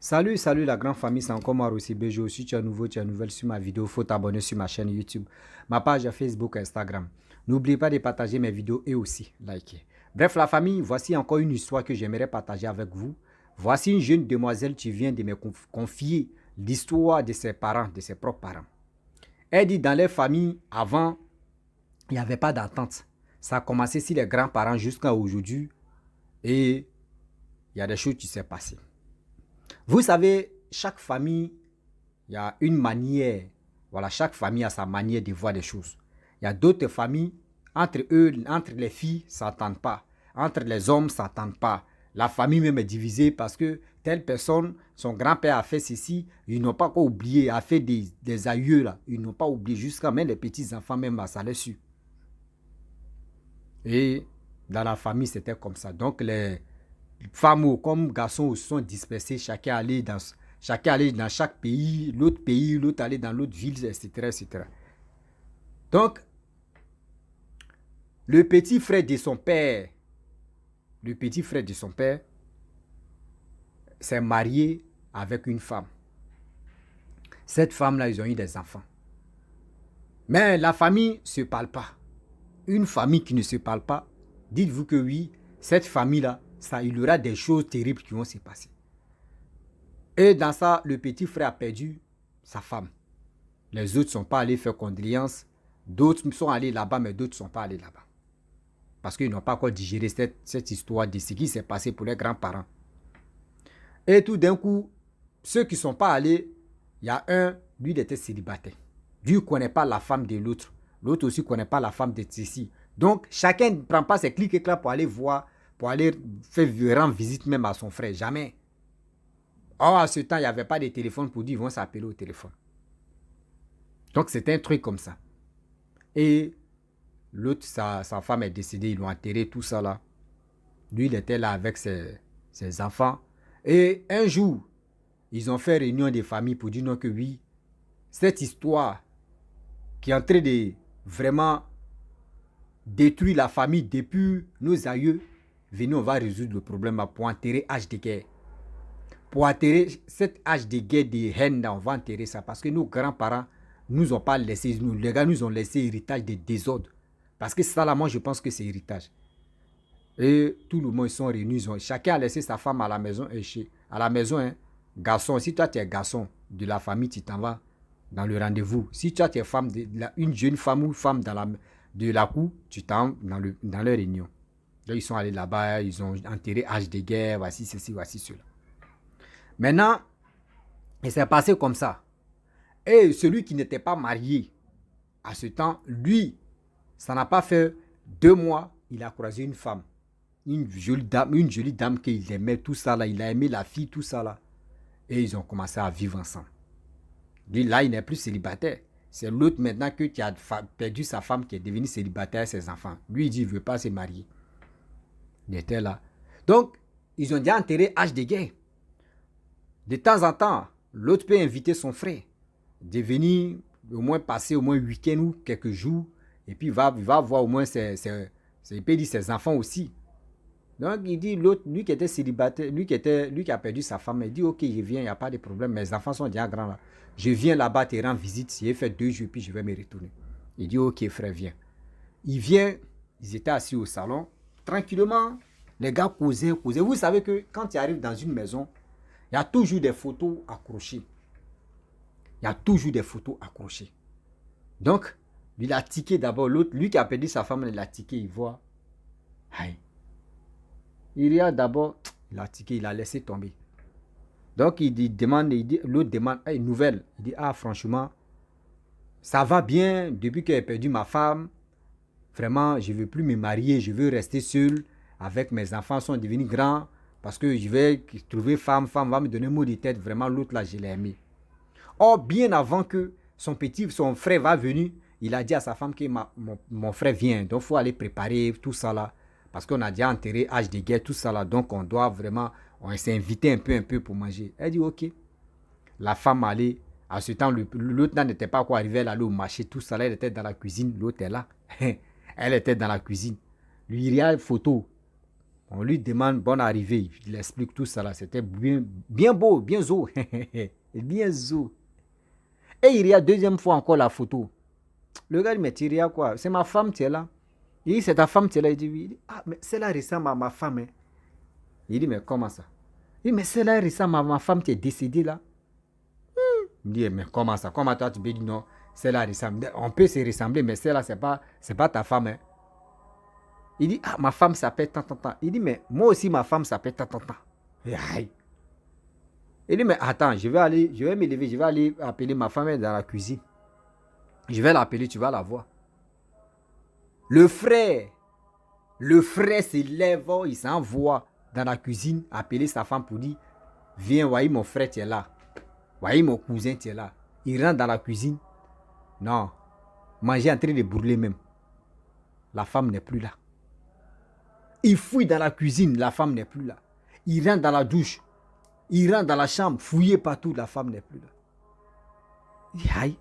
Salut, salut la grande famille, c'est encore moi aussi Bejo. Si tu es nouveau, tu es nouvelle sur ma vidéo, faut t'abonner sur ma chaîne YouTube, ma page Facebook, Instagram. N'oublie pas de partager mes vidéos et aussi liker. Bref, la famille, voici encore une histoire que j'aimerais partager avec vous. Voici une jeune demoiselle qui vient de me confier l'histoire de ses parents, de ses propres parents. Elle dit dans les familles, avant, il n'y avait pas d'entente. Ça a commencé sur les grands-parents jusqu'à aujourd'hui et il y a des choses qui s'est passées. Vous savez, chaque famille, il y a une manière. Voilà, chaque famille a sa manière de voir les choses. Il y a d'autres familles, entre eux, entre les filles, ça ne s'entend pas. Entre les hommes, ça ne s'entend pas. La famille même est divisée parce que telle personne, son grand-père a fait ceci, ils n'ont pas encore oublié, a fait des aïeux là. Ils n'ont pas oublié jusqu'à même les petits-enfants, même ça les su. Et dans la famille, c'était comme ça. Donc les femmes comme garçons sont dispersés, chacun allait dans chaque pays, l'autre allait dans l'autre ville, etc., etc. Donc, le petit frère de son père, le petit frère de son père s'est marié avec une femme. Cette femme-là, ils ont eu des enfants. Mais la famille ne se parle pas. Une famille qui ne se parle pas, dites-vous que oui, cette famille-là, il y aura des choses terribles qui vont se passer. Et dans ça, le petit frère a perdu sa femme. Les autres ne sont pas allés faire condoléances. D'autres sont allés là-bas, mais d'autres ne sont pas allés là-bas. Parce qu'ils n'ont pas encore digéré cette histoire de ce qui s'est passé pour les grands-parents. Et tout d'un coup, ceux qui ne sont pas allés, il y a un, lui, il était célibataire. Lui, il ne connaît pas la femme de l'autre. L'autre aussi ne connaît pas la femme de ceci. Donc, chacun ne prend pas ses clics-éclats pour aller voir, pour aller rendre visite même à son frère. Jamais. Or, à ce temps, il n'y avait pas de téléphone pour dire ils vont s'appeler au téléphone. Donc, c'était un truc comme ça. Et l'autre, sa femme est décédée, ils l'ont enterré, tout ça là. Lui, il était là avec ses enfants. Et un jour, ils ont fait réunion des familles pour dire non que oui, cette histoire qui est en train de vraiment détruire la famille depuis nos aïeux, venez, on va résoudre le problème pour enterrer âge de guerre. Pour enterrer cet âge de guerre, de haine, on va enterrer ça parce que nos grands-parents nous ont pas laissé, les gars nous ont laissé héritage de désordre. Parce que ça là, moi je pense que c'est héritage. Et tout le monde ils sont réunis, chacun a laissé sa femme à la maison. À la maison, hein, garçon, si toi tu es garçon de la famille, tu t'en vas dans le rendez-vous. Si toi tu es femme, une jeune femme ou femme de la cour, tu t'en vas dans leur réunion. Là, ils sont allés là-bas, ils ont enterré âge de guerre, voici ceci, voici cela. Maintenant, il s'est passé comme ça. Et celui qui n'était pas marié à ce temps, lui, ça n'a pas fait 2 mois, il a croisé une femme. Une jolie dame qu'il aimait, tout ça là. Il a aimé la fille, tout ça là. Et ils ont commencé à vivre ensemble. Lui, là, il n'est plus célibataire. C'est l'autre maintenant qui a perdu sa femme qui est devenue célibataire et ses enfants. Lui, il dit, il ne veut pas se marier. Il était là. Donc, ils ont déjà enterré âge de guerre. De temps en temps, l'autre peut inviter son frère de venir au moins passer au moins un week-end ou quelques jours. Et puis, il va voir au moins ses enfants aussi. Donc, il dit, l'autre, lui qui était célibataire, lui qui a perdu sa femme, il dit, ok, je viens, il n'y a pas de problème, mes enfants sont déjà grands là. Je viens là-bas te rendre visite, j'ai fait 2 jours, puis je vais me retourner. Il dit, ok, frère, viens. Il vient, ils étaient assis au salon, tranquillement, les gars causaient. Vous savez que quand tu arrives dans une maison, il y a toujours des photos accrochées. Il y a toujours des photos accrochées. Donc, lui, il a tiqué d'abord, l'autre, lui qui a perdu sa femme, il a tiqué, il voit. Aïe. Il regarde d'abord, il a tiqué, il a laissé tomber. Donc, l'autre demande une nouvelle. Il dit, ah, franchement, ça va bien depuis que j'ai perdu ma femme. Vraiment, je ne veux plus me marier, je veux rester seul avec mes enfants, sont devenus grands. Parce que je vais trouver femme va me donner un mot de tête. Vraiment, l'autre là, je l'ai aimé. Or, bien avant que son frère va venir, il a dit à sa femme que mon frère vient. Donc, il faut aller préparer tout ça là. Parce qu'on a déjà enterré âge de guerre, tout ça là. Donc, on s'est invité un peu pour manger. Elle dit, ok. La femme allait, à ce temps, l'autre n'était pas encore arrivé, elle allait au marché, tout ça là. Elle était dans la cuisine, l'autre est là. Elle était dans la cuisine. Lui, il y a une photo. On lui demande bonne arrivée. Il explique tout ça là. C'était bien, bien beau, bien zo. Bien zo. Et il y a deuxième fois encore la photo. Le gars dit, mais tu ris à quoi? C'est ma femme, tu es là. Il dit, c'est ta femme, tu es là. Il dit, oui. Il dit, ah, mais celle-là ressemble à ma femme. Hein. Il dit, mais comment ça? Il dit, mais celle-là ressemble à ma femme, tu es décédée là. Il dit, mais comment ça? Comment toi, tu peux dire non? Celle-là ressemble. On peut se ressembler, mais celle-là, c'est pas ta femme. Hein. Il dit, ah, ma femme s'appelle tant, tant, tant. Il dit, mais moi aussi, ma femme s'appelle tant, tant, tant. Et aïe. Il dit, mais attends, je vais me lever, je vais aller appeler ma femme dans la cuisine. Je vais l'appeler, tu vas la voir. Le frère se lève, il s'envoie dans la cuisine, appeler sa femme pour dire, viens, voyez mon frère, tu es là. Voyez mon cousin, tu es là. Il rentre dans la cuisine. Non, manger en train de brûler même. La femme n'est plus là. Il fouille dans la cuisine, la femme n'est plus là. Il rentre dans la douche. Il rentre dans la chambre, fouillé partout, la femme n'est plus là. Il dit, aïe.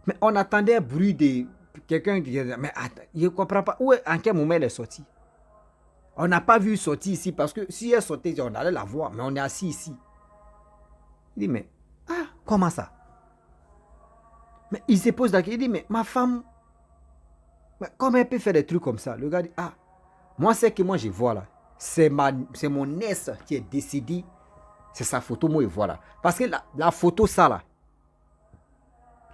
Mais on attendait un bruit de quelqu'un qui disait, mais attends, je ne comprends pas. Où est, en quel moment elle est sortie? On n'a pas vu sortir ici parce que si elle sortait, on allait la voir, mais on est assis ici. Il dit, mais, ah, comment ça? Mais il se pose la question, il dit, mais ma femme, mais comment elle peut faire des trucs comme ça? Le gars dit, ah, moi, c'est que moi je vois là, c'est mon nièce qui est décédée. C'est sa photo, moi, je vois là. Parce que la photo, ça là,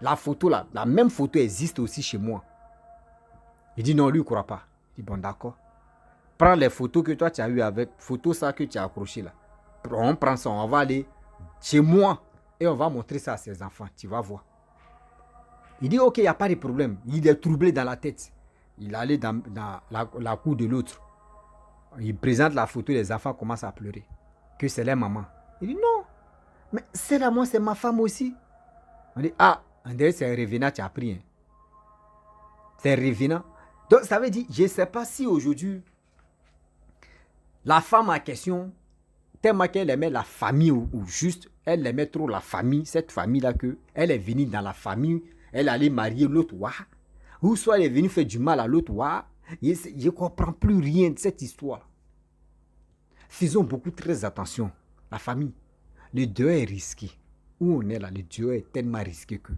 la photo là, la même photo existe aussi chez moi. Il dit non, lui, il ne croit pas. Il dit bon, d'accord. Prends les photos que toi, tu as eues avec, photos ça que tu as accroché là. On prend ça, on va aller chez moi et on va montrer ça à ses enfants. Tu vas voir. Il dit ok, il n'y a pas de problème. Il est troublé dans la tête. Il est allé dans la cour de l'autre. Il présente la photo, les enfants commencent à pleurer. Que c'est leur maman. Il dit non, mais c'est là, moi, c'est ma femme aussi. On dit ah, c'est un revenant, tu as pris. Hein. C'est un revenant. Donc ça veut dire, je ne sais pas si aujourd'hui, la femme en question, tellement qu'elle aimait la famille ou juste, elle aimait trop la famille, cette famille-là, qu'elle est venue dans la famille, elle allait marier l'autre, ou soit elle est venue faire du mal à l'autre, je ne comprends plus rien de cette histoire. Faisons beaucoup très attention. La famille, le deuil est risqué. Où on est là, le deuil est tellement risqué que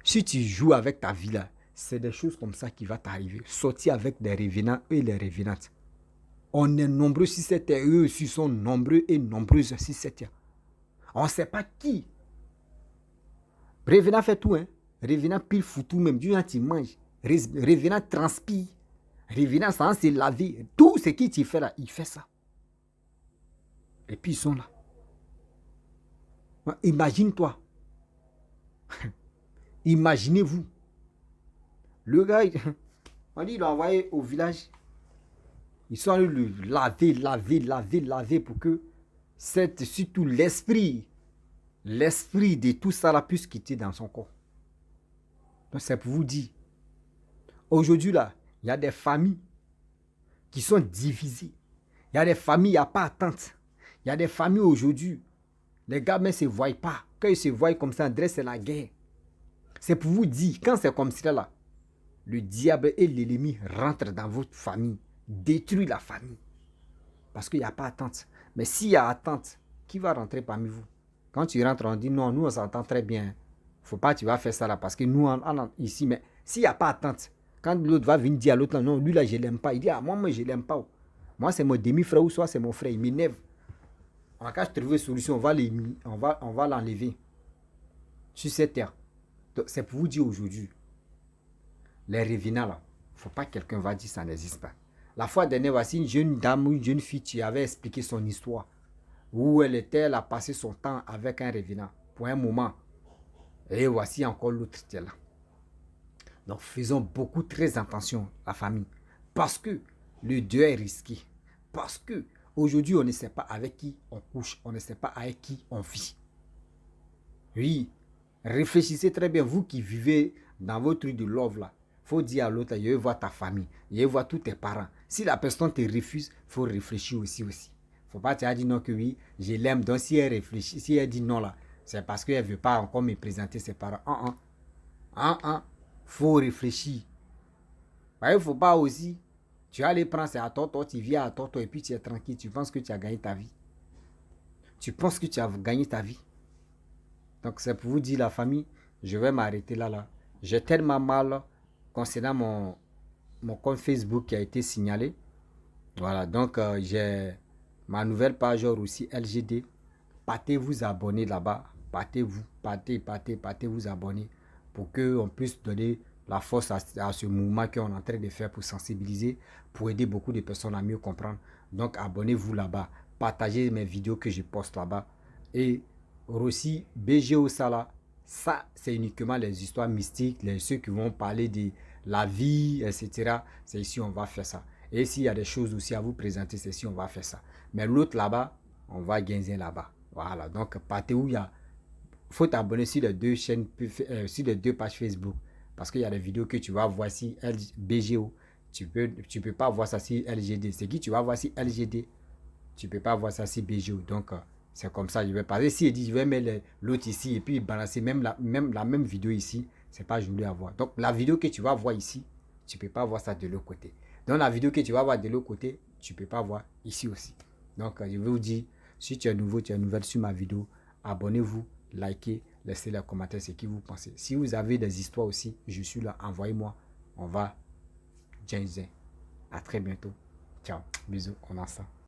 si tu joues avec ta vie là, c'est des choses comme ça qui vont t'arriver. Sortir avec des revenants et les revenantes. On est nombreux si c'était eux aussi sont nombreux et nombreuses si c'était. On ne sait pas qui. Revenant fait tout, hein. Revenant pile foutu même. Du genre tu manges. Revenant transpire. Revenant sans se laver. Tout ce qu'il tu fait là, il fait ça. Et puis ils sont là. Imagine-toi. Imaginez-vous. Le gars, on dit, il l'a envoyé au village. Ils sont allés le laver pour que surtout l'esprit de tout ça là puisse quitter dans son corps. Donc c'est pour vous dire. Aujourd'hui là, il y a des familles qui sont divisées. Il y a des familles, il n'y a pas attente. Il y a des familles aujourd'hui. Les gars ne se voient pas. Quand ils se voient comme ça, André, c'est la guerre. C'est pour vous dire, quand c'est comme ça là, le diable et l'ennemi rentrent dans votre famille, détruisent la famille. Parce qu'il n'y a pas attente. Mais s'il y a attente, qui va rentrer parmi vous? Quand tu rentres, on dit non, nous on s'entend très bien. Il ne faut pas que tu vas faire ça là, parce que nous, ici, mais s'il n'y a pas attente, quand l'autre va venir dire à l'autre, non, lui là, je ne l'aime pas. Il dit, ah, moi, je ne l'aime pas. Moi, c'est mon demi-frère ou soit c'est mon frère, il m'énerve. On va trouver une solution, on va l'enlever sur cette terre. C'est pour vous dire aujourd'hui, les revenants là, il ne faut pas que quelqu'un va dire que ça n'existe pas. La fois dernière, voici une jeune dame ou une jeune fille qui avait expliqué son histoire. Où elle a passé son temps avec un revenant pour un moment. Et voici encore l'autre qui est là. Donc faisons beaucoup très attention, la famille. Parce que le deuil est risqué. Parce que aujourd'hui, on ne sait pas avec qui on couche. On ne sait pas avec qui on vit. Oui, réfléchissez très bien. Vous qui vivez dans votre truc de love là. Il faut dire à l'autre, je vais voir ta famille. Je vais voir tous tes parents. Si la personne te refuse, il faut réfléchir aussi. Il ne faut pas te dire non que oui, je l'aime. Donc si elle réfléchit, si elle dit non là, c'est parce qu'elle ne veut pas encore me présenter ses parents. Il faut réfléchir. Il ne faut pas aussi Tu vas aller prendre, c'est à Toto, tu viens à Toto et puis tu es tranquille. Tu penses que tu as gagné ta vie. Tu penses que tu as gagné ta vie. Donc c'est pour vous dire la famille, je vais m'arrêter là. J'ai tellement mal concernant mon compte Facebook qui a été signalé. Voilà, donc j'ai ma nouvelle page aussi LGD. Partez vous abonner là-bas. Partez vous abonner pour qu'on puisse donner la force à ce mouvement qu'on est en train de faire pour sensibiliser, pour aider beaucoup de personnes à mieux comprendre. Donc abonnez-vous là-bas. Partagez mes vidéos que je poste là-bas. Et aussi, BGO Sala, ça c'est uniquement les histoires mystiques, ceux qui vont parler de la vie, etc. C'est ici on va faire ça. Et s'il y a des choses aussi à vous présenter, c'est ici on va faire ça. Mais l'autre là-bas, on va gagner là-bas. Voilà, donc partez où il y a. Il faut t'abonner sur les deux chaînes, sur les deux pages Facebook. Parce qu'il y a des vidéos que tu vas voir sur BGO. Tu peux pas voir ça sur LGD. C'est qui tu vas voir sur LGD. Tu peux pas voir ça sur BGO. Donc, c'est comme ça. Je vais passer ici et dire, je vais mettre l'autre ici et puis balancer même la même vidéo ici. C'est pas joli à voir. Donc, la vidéo que tu vas voir ici, tu peux pas voir ça de l'autre côté. Donc, la vidéo que tu vas voir de l'autre côté, tu peux pas voir ici aussi. Donc, je vais vous dire, si tu es nouveau, tu es nouvelle sur ma vidéo, abonnez-vous, likez, laissez les commentaires ce que vous pensez. Si vous avez des histoires aussi, je suis là, envoyez-moi. On va. À très bientôt. Ciao. Bisous, on a ça.